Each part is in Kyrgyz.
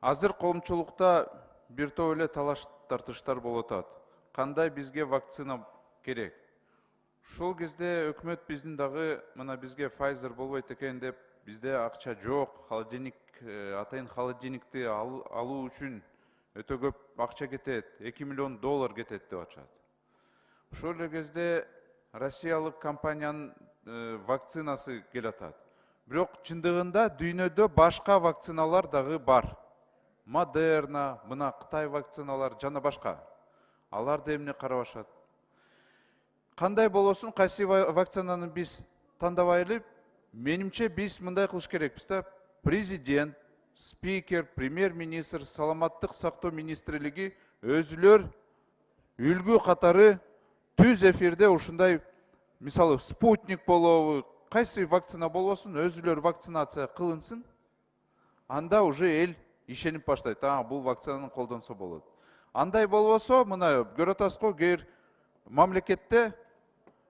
Азыр коомчулукта бир топ эле талаш тартыштар болуп атат. Кандай бизге вакцина керек? Ушул кезде өкмөт биздин дагы мына бизге Pfizer болбойт экен деп, бизде акча жок, холодильник, атайын холодильникти алуу үчүн өтө көп акча кетет, 2 миллион доллар кетет деп атышат. Ошол эле кезде Россиялык компаниянын вакцинасы келатат. Бирок чындыгында дүйнөдө башка вакциналар дагы бар. Модерна, мына Кытай вакциналар жана башка. Аларды эмне карабашат? Кандай болосун, кайсы вакцинаны биз тандабайлы? Менимче биз мындай кылыш керекпиз да. Президент, спикер, премьер-министр, саламаттык сактоо министрлиги өзүлөр үлгү катары түз эфирде ушундай, мисалы, спутник болобу, кайсы вакцина болбосун, өзүлөр вакцинация кылынсын. Анда уже эл ишенип баштайт. Бул вакцинаны колдонсо болот. Андай болбосо, мына көрүп атасызго, кээ мамлекетте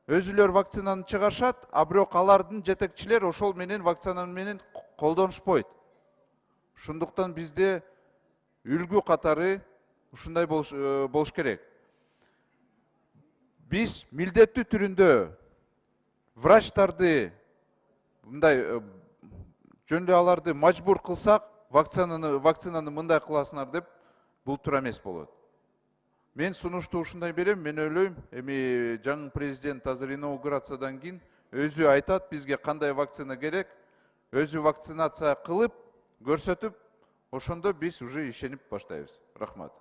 өзүлөр вакцинаны чыгарышат, а бирок алардын жетекчилер ошол менен вакцина менен колдонушпойт. Ошондуктан бизде үлгү катары ушундай болуш керек. Биз милдеттүү түрүндө врачтарды мындай жөн эле аларды мажбур кылсак, вакцинаны мындай кыласыңар деп, бул туура эмес болот. Мен сунушту ушундай берем, мен ойлойм, эми жаңы президент азыр инаугурациядан кийин өзү айтат бизге кандай вакцина керек, өзү вакцинация кылып, көрсөтүп, ошондо биз уже ишенип баштайбыз. Рахмат.